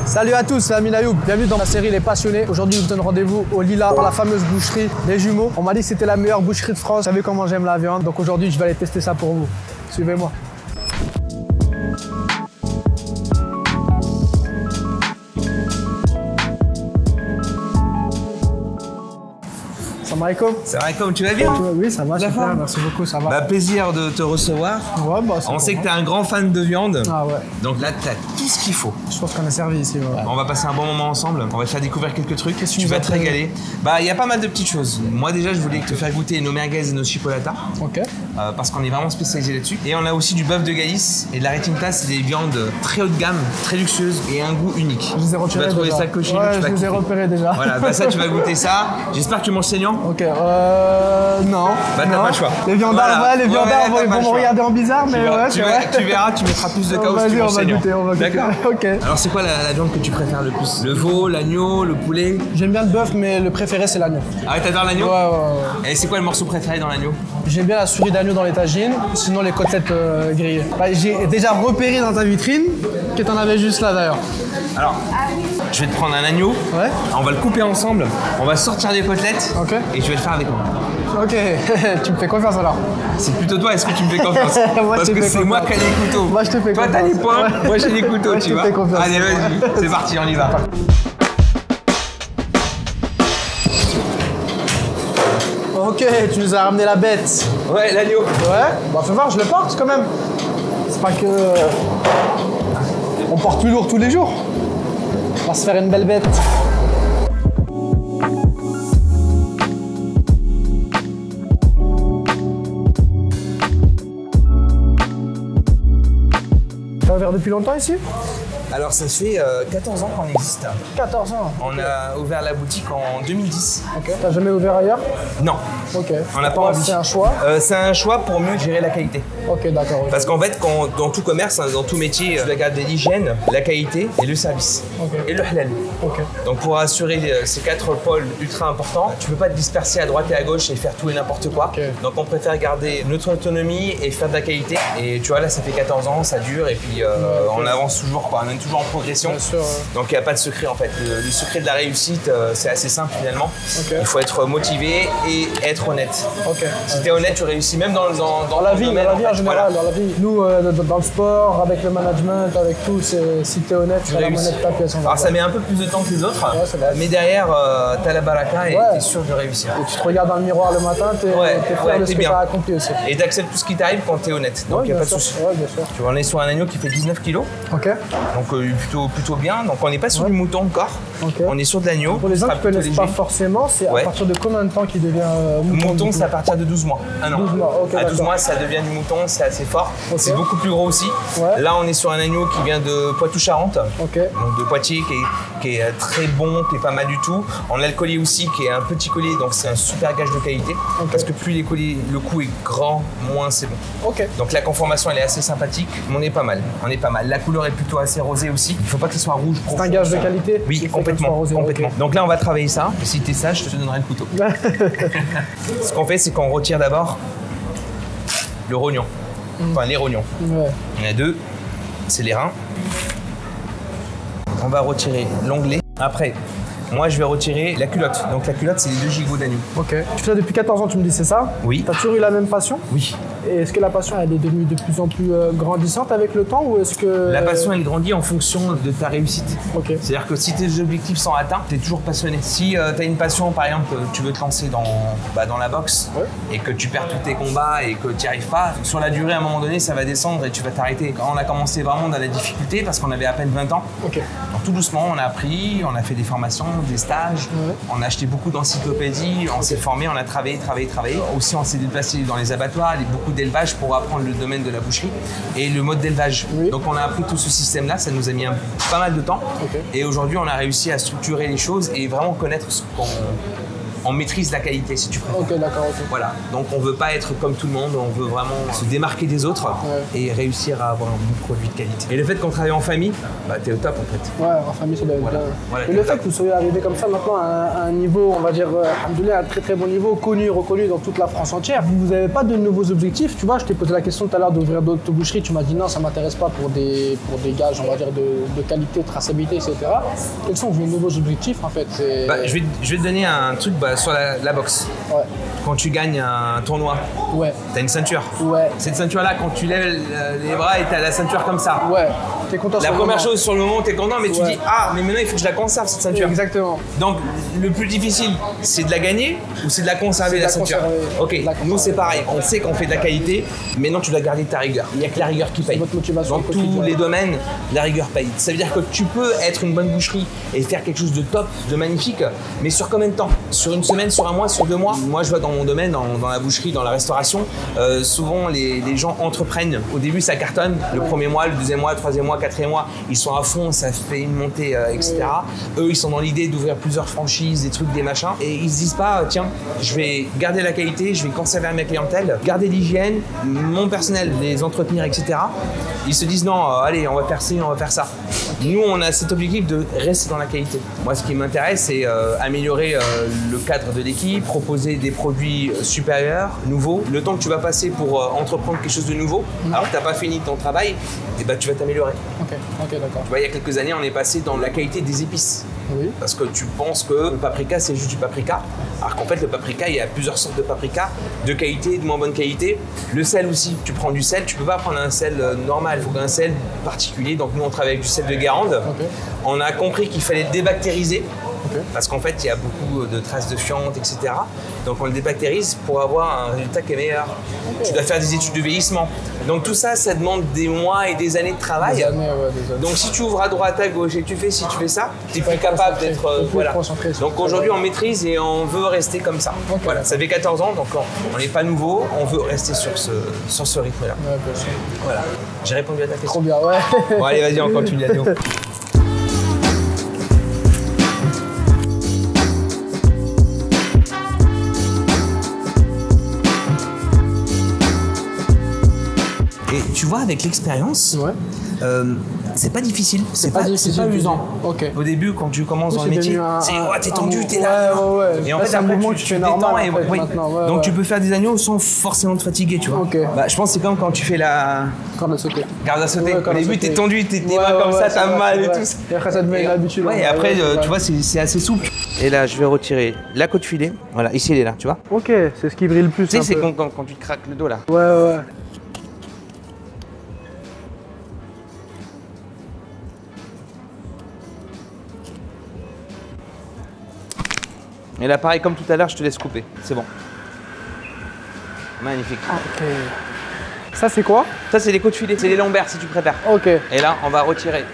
Salut à tous, c'est Amine Ayoub. Bienvenue dans la série Les Passionnés. Aujourd'hui, je vous donne rendez-vous au Lila, dans la fameuse boucherie des Jumeaux. On m'a dit que c'était la meilleure boucherie de France. Vous savez comment j'aime la viande. Donc aujourd'hui, je vais aller tester ça pour vous. Suivez-moi. Salam alaikum. Salam alaikum, tu vas bien? Oui, ça va, super, merci beaucoup, ça va. Bah, plaisir de te recevoir. Ouais, bah, on sait que tu es un grand fan de viande. Ah ouais. Donc là, tu as tout ce qu'il faut. Je pense qu'on est servi ici. Ouais. On va passer un bon moment ensemble. On va te faire découvrir quelques trucs. Tu vas te régaler. Bah, il y a pas mal de petites choses. Moi, déjà, je voulais te faire goûter nos merguez et nos chipolatas. Ok. Parce qu'on est vraiment spécialisé là-dessus. Et on a aussi du bœuf de Galice et de la retinta. C'est des viandes très haut de gamme, très luxueuses et un goût unique. Je les ai repérés. Tu vas trouver déjà. ça coché. Ouais, je les ai repérés déjà. Voilà, bah ça, tu vas goûter ça. J'espère que tu manges saignant. Ok, non. Bah, t'as pas le choix. Les viandards, voilà. les viandards vont me regarder en bizarre, mais ouais, tu verras, tu mettras plus de chaos si tu manges saignant. On va goûter. D'accord. Ok. Alors, c'est quoi la viande que tu préfères le plus? Le veau, l'agneau, le poulet? J'aime bien le bœuf, mais le préféré, c'est l'agneau. Ah ouais, t'adores l'agneau? Ouais. Et c'est quoi le morceau préféré dans l'agneau? J'aime bien la souris d'agneau dans les tagines, sinon les côtelettes grillées. Bah, j'ai déjà repéré dans ta vitrine que t'en avais juste là d'ailleurs. Alors, je vais te prendre un agneau, Ouais. on va le couper ensemble, on va sortir des côtelettes Ok. et je vais le faire avec moi. Ok, tu me fais confiance alors. C'est plutôt toi, est-ce que tu me fais confiance? Moi, Parce je te que fais c'est moi qui ai les couteaux. Moi, je te fais toi, confiance. t'as les poings, Ouais. moi j'ai les couteaux, Ouais, tu je te vois. fais confiance. Allez, vas-y, c'est parti, on y va. Ok, tu nous as ramené la bête. Ouais, l'agneau. Ouais, bah fais voir, je le porte quand même. C'est pas que... on porte plus lourd tous les jours. On va se faire une belle bête. T'as ouvert depuis longtemps ici? Alors, ça fait 14 ans qu'on existe. 14 ans. On a ouvert la boutique en 2010. Ok. T'as jamais ouvert ailleurs? Non. Ok. On n'a pas Pourquoi envie. c'est un choix? C'est un choix pour mieux gérer la qualité. Ok, d'accord. Parce qu'en fait, dans tout commerce, dans tout métier, tu dois garder l'hygiène, la qualité et le service. Ok. Et le halal. Ok. Donc pour assurer ces 4 pôles ultra importants, tu peux pas te disperser à droite et à gauche et faire tout et n'importe quoi. Ok. Donc on préfère garder notre autonomie et faire de la qualité. Et tu vois là, ça fait 14 ans, ça dure et puis on avance toujours, quoi. On est toujours en progression. Bien sûr. Donc il n'y a pas de secret en fait. Le secret de la réussite, c'est assez simple finalement. Ok. Il faut être motivé et être honnête. Ok. Si tu es honnête, tu réussis même dans la ton vie, domaine, dans la vie en fait. général, Voilà. dans la vie. Nous, dans le sport, avec le management, avec tout, si t'es honnête, tu la monnaie de ta pièce. Alors ça met un peu plus de temps que les autres, Ouais, c'est vrai. mais derrière, t'as la baraka et Ouais. t'es sûr de réussir. Et tu te regardes dans le miroir le matin, t'es fier de ce t'es que bien. t'as accompli aussi. Et t'acceptes tout ce qui t'arrive quand t'es honnête, donc il n'y a bien pas de sûr. souci. Ouais, bien sûr. Tu vois, on est sur un agneau qui fait 19 kilos, Ok. donc plutôt bien. Donc on n'est pas sur du mouton encore, Ok. on est sur de l'agneau. Pour les gens Ce qui sera ne connaissent plutôt pas léger. forcément, c'est Ouais. à partir de combien de temps qu'il devient mouton? Mouton, du c'est coup à partir de 12 mois. Un an. 12 mois, ok, À 12 d'accord. mois, ça devient du mouton, c'est assez fort. Ok. C'est beaucoup plus gros aussi. Ouais. Là, on est sur un agneau qui vient de Poitou-Charentes. Ok. Donc de Poitiers qui est très bon, qui est pas mal du tout. On a le collier aussi qui est un petit collier, donc c'est un super gage de qualité. Ok. Parce que plus les colliers, le cou est grand, moins c'est bon. Ok. Donc la conformation elle est assez sympathique, mais on est pas mal. On est pas mal. La couleur est plutôt assez rosée aussi. Il faut pas qu'il soit rouge. C'est un gage de qualité? Oui, qui fait complètement. qu'elle soit rosée, complètement. ok. Donc là on va travailler ça. Si t'es sage, je te donnerai le couteau. Ce qu'on fait, c'est qu'on retire d'abord le rognon. Enfin les rognons. Ouais. Il y en a deux. C'est les reins. On va retirer l'onglet. Après, moi je vais retirer la culotte. Donc la culotte, c'est les 2 gigots d'agneau. Ok. Tu fais ça depuis 14 ans, tu me dis, c'est ça? Oui. T'as toujours eu la même passion? Oui. Et est-ce que la passion, elle est devenue de plus en plus grandissante avec le temps ou est-ce que... La passion, elle grandit en fonction de ta réussite. Ok. C'est-à-dire que si tes objectifs sont atteints, tu es toujours passionné. Si tu as une passion, par exemple, tu veux te lancer dans la boxe Ouais. et que tu perds tous tes combats et que tu n'y arrives pas, sur la durée, à un moment donné, ça va descendre et tu vas t'arrêter. Quand on a commencé vraiment dans la difficulté, parce qu'on avait à peine 20 ans, Ok. donc tout doucement, on a appris, on a fait des formations, des stages, Ouais. on a acheté beaucoup d'encyclopédies, on s'est formé, on a travaillé. Aussi, on s'est déplacé dans les abattoirs, beaucoup d'élevage pour apprendre le domaine de la boucherie et le mode d'élevage. Oui. Donc on a appris tout ce système-là, ça nous a mis pas mal de temps. Ok. Et aujourd'hui, on a réussi à structurer les choses et vraiment connaître ce qu'on on maîtrise la qualité si tu préfères. Ok, d'accord, ok. Voilà, donc on veut pas être comme tout le monde, on veut vraiment se démarquer des autres et réussir à avoir un bon produit de qualité. Et le fait qu'on travaille en famille, bah t'es au top en fait. Ouais, en famille, ça doit être bien. Voilà, et le fait que vous soyez arrivé comme ça maintenant à un niveau, on va dire, alhamdoulilah, un très très bon niveau, connu, reconnu dans toute la France entière, vous n'avez pas de nouveaux objectifs? Tu vois, je t'ai posé la question tout à l'heure d'ouvrir d'autres boucheries, tu m'as dit non, ça m'intéresse pas pour des gages, on va dire, de qualité, de traçabilité, etc. Quels sont vos nouveaux objectifs en fait? Bah, je vais te donner un truc sur la boxe. Ouais. Quand tu gagnes un tournoi, Ouais. t'as une ceinture. Ouais. Cette ceinture-là, quand tu lèves les bras et t'as la ceinture comme ça. Ouais. T'es content La sur le première moment. chose sur le moment, t'es content, mais tu dis ah, mais maintenant il faut que je la conserve cette ceinture. Exactement. Donc le plus difficile, c'est de la gagner ou c'est de la conserver la ceinture. Ok, nous c'est pareil, on sait qu'on fait de la qualité, maintenant tu dois garder ta rigueur. Il n'y a que la rigueur qui paye. Votre motivation Dans tous les domaines, la rigueur paye. Ça veut dire que tu peux être une bonne boucherie et faire quelque chose de top, de magnifique, mais sur combien de temps? Sur une semaine, sur un mois, sur 2 mois? Moi je vois dans mon domaine, dans la boucherie, dans la restauration, souvent les gens entreprennent. Au début ça cartonne, le premier mois, le deuxième mois, le troisième mois, quatrième mois, ils sont à fond, ça fait une montée, etc. Eux, ils sont dans l'idée d'ouvrir plusieurs franchises, des trucs, des machins, et ils se disent pas, tiens, je vais garder la qualité, je vais conserver ma clientèle, garder l'hygiène, mon personnel, les entretenir, etc. Ils se disent non, allez, on va faire ci, on va faire ça. Nous, on a cet objectif de rester dans la qualité. Moi, ce qui m'intéresse, c'est améliorer le cadre de l'équipe, proposer des produits supérieurs, nouveaux. Le temps que tu vas passer pour entreprendre quelque chose de nouveau, alors que tu n'as pas fini ton travail, et ben, tu vas t'améliorer. Ok, d'accord. Tu vois, il y a quelques années, on est passé dans la qualité des épices. Oui. Parce que tu penses que le paprika, c'est juste du paprika. Alors qu'en fait, le paprika, il y a plusieurs sortes de paprika, de qualité, de moins bonne qualité. Le sel aussi, tu prends du sel, tu peux pas prendre un sel normal, il faut un sel particulier. Donc nous, on travaille avec du sel de Guérande. On a compris qu'il fallait le débactériser. Parce qu'en fait, il y a beaucoup de traces de fientes, etc. Donc on le débactérise pour avoir un résultat qui est meilleur. Tu dois faire des études de vieillissement. Donc tout ça, ça demande des mois et des années de travail. Des années. Donc si tu ouvres à droite, à gauche et que tu fais, si tu fais ça, tu es plus capable d'être... voilà. Donc aujourd'hui, on maîtrise et on veut rester comme ça. Voilà. Ça fait 14 ans, donc on n'est pas nouveau, on veut rester sur ce rythme-là. Ouais, bien sûr. Voilà. J'ai répondu à ta question. Trop bien, ouais. Bon allez, vas-y, on continue, Adéo. Et tu vois, avec l'expérience, c'est pas difficile, c'est pas usant. Au début, quand tu commences dans le métier, c'est t'es tendu, t'es là. Et en fait, après, tu fais détends et donc tu peux faire des agneaux sans forcément te fatiguer, tu vois. Bah, je pense que c'est comme quand tu fais la corde à sauter. Au début, t'es tendu, tes mains comme ça, t'as mal et tout. Et après, ça devient une habitude. Ouais, et après, tu vois, c'est assez souple. Et là, je vais retirer la côte filet. Voilà, ici, elle est là, tu vois. Ok, c'est ce qui brille le plus. Tu sais, c'est quand tu te craques le dos là. Ouais. Et là, pareil, comme tout à l'heure, je te laisse couper. C'est bon. Magnifique. Ok. Ça, c'est quoi? Ça, c'est les côtes filets. C'est les lombaires, si tu préfères. Ok. Et là, on va retirer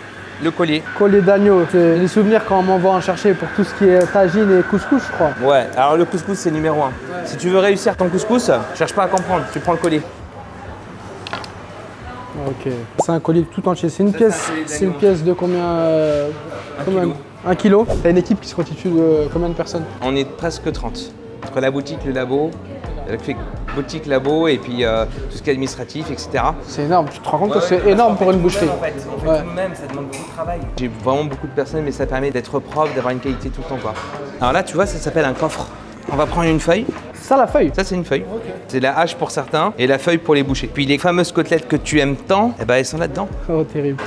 le collier. Collier d'agneau. C'est les souvenirs quand on m'envoie en chercher pour tout ce qui est tagine et couscous, je crois. Ouais, alors le couscous, c'est numéro 1. Si tu veux réussir ton couscous, cherche pas à comprendre. Tu prends le collier. Ok. C'est un collier tout entier. C'est une pièce. C'est une pièce de combien? 1 kilo. T'as une équipe qui se constitue de combien de personnes? On est presque 30. Entre la boutique, le labo, boutique, labo et puis tout ce qui est administratif, etc. C'est énorme. Tu te rends compte que c'est énorme pour une boucherie. En fait, on fait tout nous-mêmes, ça demande beaucoup de travail. J'ai vraiment beaucoup de personnes, mais ça permet d'être propre, d'avoir une qualité tout le temps, quoi. Alors là, tu vois, ça s'appelle un coffre. On va prendre une feuille. Ça, la feuille? Ça, c'est une feuille. C'est la hache pour certains et la feuille pour les bouchers. Puis les fameuses côtelettes que tu aimes tant, eh ben, elles sont là-dedans. Oh, terrible.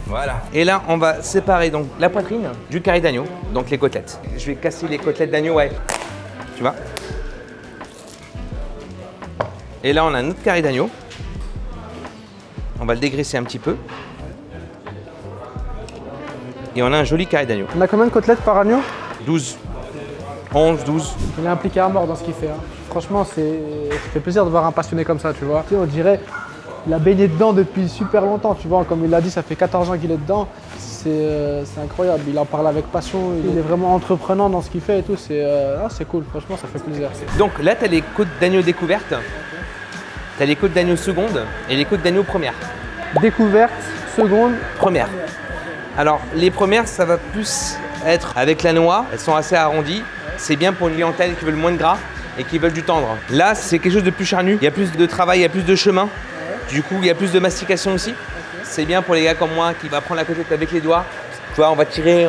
Voilà. Et là, on va séparer donc la poitrine du carré d'agneau, donc les côtelettes. Je vais casser les côtelettes d'agneau, ouais. Tu vois. Et là, on a notre carré d'agneau. On va le dégraisser un petit peu. Et on a un joli carré d'agneau. On a combien de côtelettes par agneau? 12. 11, 12. Il est impliqué à mort dans ce qu'il fait. Franchement, ça fait plaisir de voir un passionné comme ça, tu vois. Tu sais, on dirait... Il a baigné dedans depuis super longtemps, tu vois, comme il l'a dit, ça fait 14 ans qu'il est dedans. C'est incroyable, il en parle avec passion, il est vraiment entreprenant dans ce qu'il fait et tout. C'est cool, franchement, ça fait plaisir. Donc là, tu as les côtes d'agneau découvertes, tu as les côtes d'agneau seconde et les côtes d'agneau première. Découverte, seconde, première. Alors, les premières, ça va plus être avec la noix, elles sont assez arrondies. C'est bien pour une clientèle qui veut le moins de gras et qui veulent du tendre. Là, c'est quelque chose de plus charnu. Il y a plus de travail, il y a plus de chemin. Du coup, il y a plus de mastication aussi. C'est bien pour les gars comme moi qui va prendre la côtelette avec les doigts. Tu vois, on va tirer,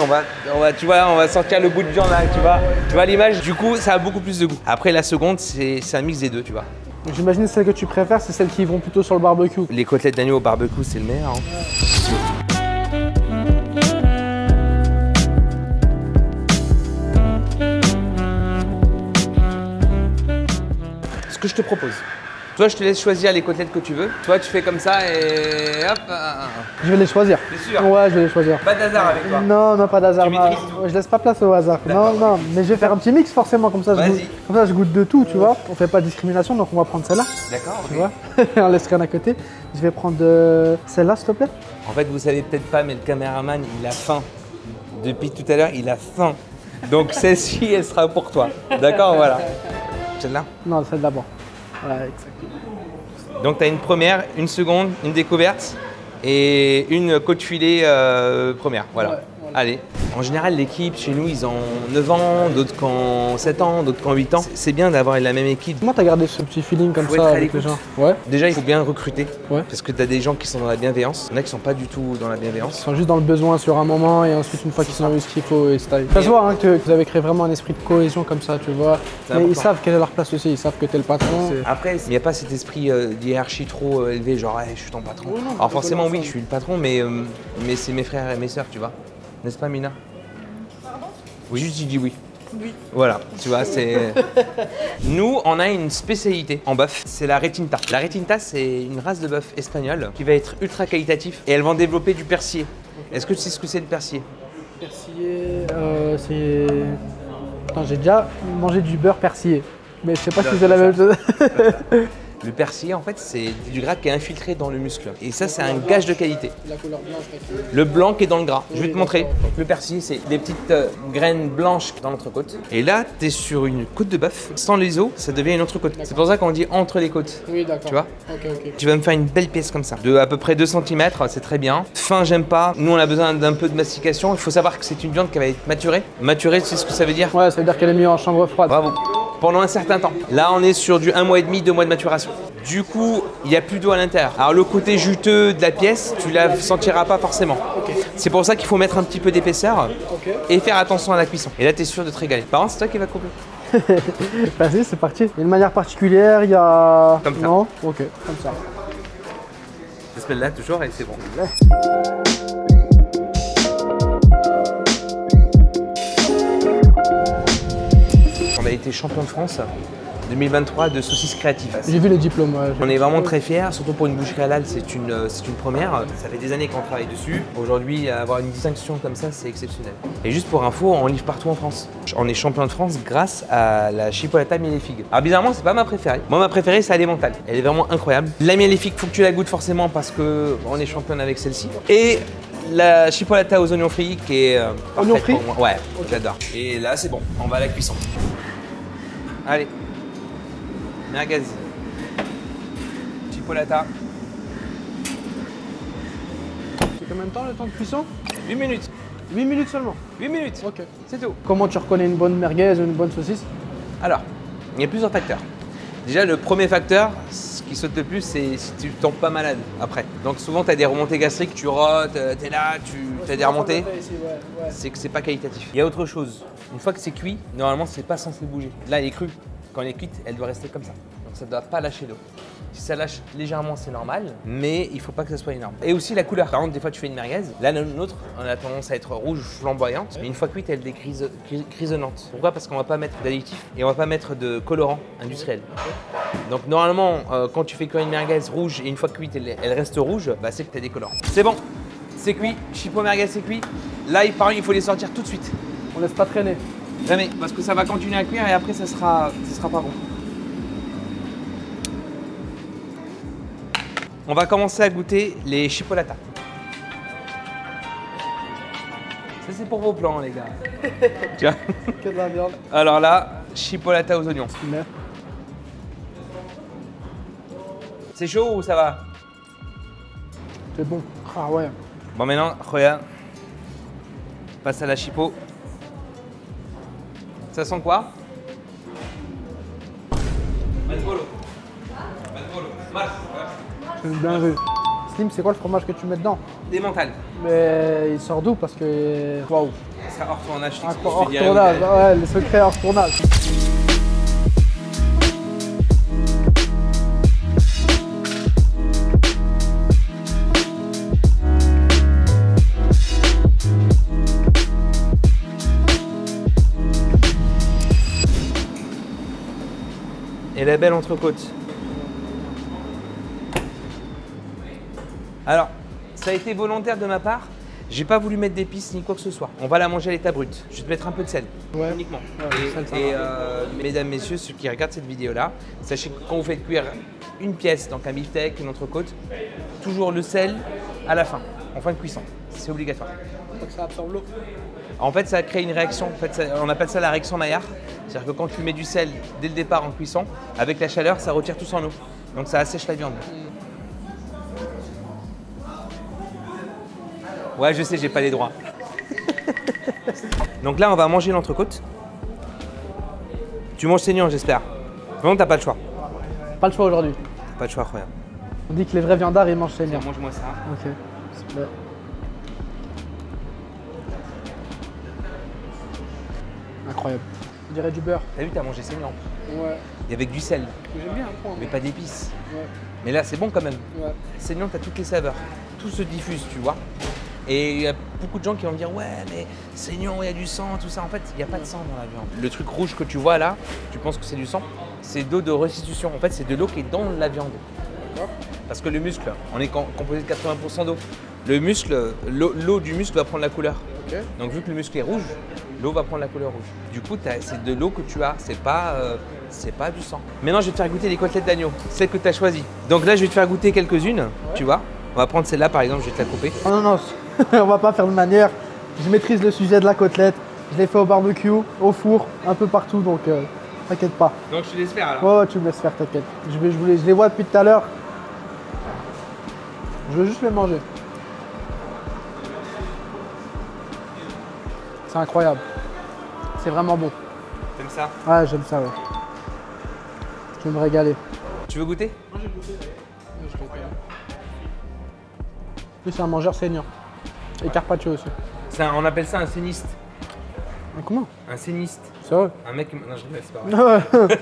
tu vois, on va sortir le bout de viande là, tu vois l'image. Du coup, ça a beaucoup plus de goût. Après, la seconde, c'est un mix des deux, tu vois. J'imagine celles que tu préfères, c'est celles qui vont plutôt sur le barbecue. Les côtelettes d'agneau au barbecue, c'est le meilleur. Ce que je te propose. Toi, je te laisse choisir les côtelettes que tu veux. Toi, tu fais comme ça et hop. Je vais les choisir. C'est sûr. Ouais, je vais les choisir. Pas d'hasard avec toi. Non, pas d'hasard. Tu maîtrises tout. Je laisse pas place au hasard. Non, mais je vais faire un petit mix forcément, comme ça je goûte de tout, tu vois. On fait pas de discrimination, donc on va prendre celle-là. D'accord, tu vois. On laisse rien à côté. Je vais prendre celle-là, s'il te plaît. En fait, vous savez peut-être pas, mais le caméraman, il a faim. Depuis tout à l'heure, il a faim. Donc celle-ci, elle sera pour toi. D'accord, voilà. Celle-là? Non, celle d'abord. Ouais, exactement. Donc tu as une première, une seconde, une découverte et une côte filée première. Voilà. Ouais, voilà. Allez. En général, l'équipe chez nous, ils ont 9 ans, d'autres qui ont 7 ans, d'autres qui ont 8 ans. C'est bien d'avoir la même équipe. Comment tu as gardé ce petit feeling comme ça avec les gens? Ouais. Déjà, il faut bien recruter parce que tu as des gens qui sont dans la bienveillance. Il y en a qui sont pas du tout dans la bienveillance. Ils sont juste dans le besoin sur un moment et ensuite, une fois qu'ils ont eu ce qu'il faut, ils se taillent. Ça se voit hein, que vous avez créé vraiment un esprit de cohésion comme ça, tu vois. Mais ils savent quelle est leur place aussi, ils savent que tu es le patron. Après, il n'y a pas cet esprit d'hiérarchie trop élevé, genre hey, je suis ton patron. Oui, non, alors forcément, oui, je suis le patron, mais c'est mes frères et mes sœurs, tu vois. N'est-ce pas, Mina? Oui, juste tu dis oui. Oui. Voilà, tu vois, c'est... Nous, on a une spécialité en bœuf, c'est la retinta. La retinta, c'est une race de bœuf espagnole qui va être ultra qualitatif et elles vont développer du persillé. Okay. Est-ce que tu sais ce que c'est le persillé? Persillé, c'est... Attends, j'ai déjà mangé du beurre persillé, mais je sais pas si c'est la même chose. Le persillé, en fait, c'est du gras qui est infiltré dans le muscle. Et ça, c'est un gage de qualité. La couleur blanche. Le blanc qui est dans le gras. Je vais te montrer. Le persillé, c'est des petites graines blanches dans l'entrecôte. Et là, tu es sur une côte de bœuf. Sans les os, ça devient une entrecôte. C'est pour ça qu'on dit entre les côtes. Oui, d'accord. Tu vois? Ok. Tu vas me faire une belle pièce comme ça. De à peu près 2 cm, c'est très bien. Fin, j'aime pas. Nous, on a besoin d'un peu de mastication. Il faut savoir que c'est une viande qui va être maturée. Maturée, tu sais ce que ça veut dire? Ouais, ça veut dire qu'elle est mise en chambre froide. Bravo. Pendant un certain temps. Là, on est sur du 1 mois et demi, 2 mois de maturation. Du coup, il n'y a plus d'eau à l'intérieur. Alors le côté juteux de la pièce, tu la sentiras pas forcément. Okay. C'est pour ça qu'il faut mettre un petit peu d'épaisseur et faire attention à la cuisson. Et là, tu es sûr de te régaler. Par contre, c'est toi qui vas couper. Vas-y, c'est parti. Il y a une manière particulière, il y a... Comme ça. Non? Ok, comme ça. Ça s'appelle là toujours et c'est bon. On a été champion de France 2023 de saucisses créatives. J'ai vu le diplôme. Ouais. On est vraiment très fiers, surtout pour une boucherie halal, c'est une première. Ça fait des années qu'on travaille dessus. Aujourd'hui, avoir une distinction comme ça, c'est exceptionnel. Et juste pour info, on livre partout en France. On est champion de France grâce à la chipolata miel et figue. Alors bizarrement, c'est pas ma préférée. Moi, ma préférée, c'est l'emmental. Elle est vraiment incroyable. La miel et figue, faut que tu la goûtes forcément parce qu'on est championne avec celle-ci. Et la chipolata aux oignons frits qui est oignons frits pour moi. Ouais, okay. J'adore. Et là, c'est bon. On va à la cuisson. Allez. Merguez. Chipolata. C'est combien de temps le temps de cuisson? 8 minutes. 8 minutes seulement? 8 minutes. Ok. C'est tout. Comment tu reconnais une bonne merguez ou une bonne saucisse? Alors, il y a plusieurs facteurs. Déjà, le premier facteur, ce qui saute le plus, c'est si tu tombes pas malade après. Donc souvent, tu as des remontées gastriques, tu rotes, tu es là, tu as des remontées. C'est que c'est pas qualitatif. Il y a autre chose. Une fois que c'est cuit, normalement, c'est pas censé bouger. Là, elle est crue. Quand elle est cuite, elle doit rester comme ça. Donc ça ne doit pas lâcher d'eau. Si ça lâche légèrement, c'est normal, mais il ne faut pas que ça soit énorme. Et aussi la couleur. Par exemple, des fois, tu fais une merguez. Là, notre, on a tendance à être rouge flamboyante, mais une fois cuite, elle est grisonnante. Pourquoi? Parce qu'on ne va pas mettre d'additif et on ne va pas mettre de colorant industriel. Donc normalement, quand tu fais cuire une merguez rouge et une fois cuite, elle reste rouge, bah, c'est que tu as des colorants. C'est bon, c'est cuit. Chipo merguez, c'est cuit. Là, pareil, il faut les sortir tout de suite. On laisse pas traîner. Jamais, parce que ça va continuer à cuire et après ça sera pas bon. On va commencer à goûter les chipolatas. Ça c'est pour vos plans les gars. Tu vois? Que de la viande. Alors là, chipolata aux oignons. C'est chaud ou ça va? C'est bon. Ah ouais. Bon maintenant, regarde. Passe à la chipo. Ça sent quoi? Manvolo. Mars. C'est bien vu. Slim, c'est quoi le fromage que tu mets dedans? Des mentales. Mais il sort d'où? Parce que. Waouh! Ça hors tournage, je Hors te dirais. tournage, ouais, les secrets hors tournage. Et la belle entrecôte. Alors, ça a été volontaire de ma part. J'ai pas voulu mettre d'épices ni quoi que ce soit. On va la manger à l'état brut. Je vais te mettre un peu de sel, Ouais. uniquement. Ouais, Mesdames, messieurs, ceux qui regardent cette vidéo-là, sachez que quand vous faites cuire une pièce, donc un beefsteak, une entrecôte, toujours le sel à la fin, en fin de cuisson. C'est obligatoire. Faut que ça absorbe l'eau. En fait, ça crée une réaction. En fait, on appelle ça la réaction Maillard. C'est-à-dire que quand tu mets du sel dès le départ en cuisson, avec la chaleur, ça retire tout son eau. Donc ça assèche la viande. Ouais, je sais, j'ai pas les droits. Donc là, on va manger l'entrecôte. Tu manges saignant, j'espère. Vraiment, t'as pas le choix. Pas le choix aujourd'hui. Pas le choix, regarde. On dit que les vrais viandards ils mangent saignant. Tiens, mange-moi ça. Ok. C'est bien. Incroyable. On dirait du beurre. T'as vu, t'as mangé saignant. Ouais. Et avec du sel, J'aime bien un point. mais pas d'épices. Ouais. Mais là, c'est bon quand même. Ouais. Saignant, t'as toutes les saveurs. Tout se diffuse, tu vois. Et il y a beaucoup de gens qui vont me dire ouais mais saignant, il y a du sang, tout ça. En fait, il n'y a pas de sang dans la viande. Le truc rouge que tu vois là, tu penses que c'est du sang, c'est d'eau de restitution. En fait, c'est de l'eau qui est dans la viande. Parce que le muscle, on est composé de 80% d'eau. Le muscle, l'eau du muscle va prendre la couleur. Ok. Donc vu que le muscle est rouge, l'eau va prendre la couleur rouge. Du coup, c'est de l'eau que tu as, c'est pas du sang. Maintenant, je vais te faire goûter les côtelettes d'agneau, celles que tu as choisies. Donc là, je vais te faire goûter quelques-unes, tu vois. On va prendre celle-là par exemple, je vais te la couper. Oh non, non, on va pas faire de manière. Je maîtrise le sujet de la côtelette. Je l'ai fait au barbecue, au four, un peu partout, donc t'inquiète pas. Donc je te laisse faire alors. Ouais, ouais, tu me laisses faire, t'inquiète. Je les vois depuis tout à l'heure. Je veux juste les manger. C'est incroyable. C'est vraiment bon. Comme ça. Ouais, j'aime ça, ouais. Je vais me régaler. Tu veux goûter? Moi, j'ai goûté, Lui, c'est un mangeur saignant. Et carpaccio aussi. On appelle ça un scéniste. Comment? Un scéniste. C'est vrai? Un mec. Non, je rigole, c'est pas vrai.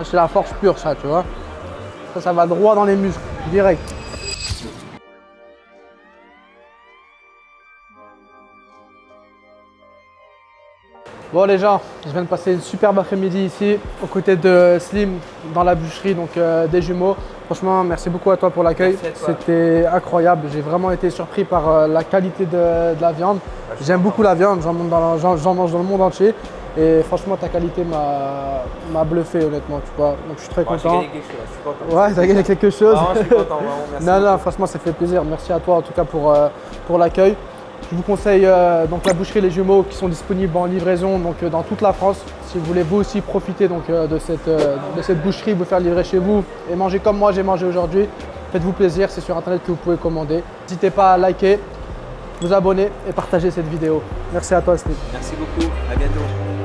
C'est la force pure, ça, tu vois. Ça va droit dans les muscles, direct. Bon les gens, je viens de passer une superbe après-midi ici, aux côtés de Slim, dans la boucherie, donc des jumeaux. Franchement, merci beaucoup à toi pour l'accueil. C'était incroyable. J'ai vraiment été surpris par la qualité de la viande. J'aime beaucoup la viande, j'en mange dans le monde entier. Et franchement, ta qualité m'a bluffé, honnêtement, tu vois. Donc je suis très content. J'ai gagné quelque chose, je suis content. Ouais, t'as gagné quelque chose. Non, je suis content, vraiment, merci. Non, franchement, ça fait plaisir. Merci à toi en tout cas pour l'accueil. Je vous conseille donc la boucherie Les Jumeaux qui sont disponibles en livraison donc, dans toute la France. Si vous voulez vous aussi profiter donc, de cette boucherie, vous faire livrer chez vous et manger comme moi j'ai mangé aujourd'hui, faites-vous plaisir, c'est sur internet que vous pouvez commander. N'hésitez pas à liker, vous abonner et partager cette vidéo. Merci à toi Steve. Merci beaucoup, à bientôt.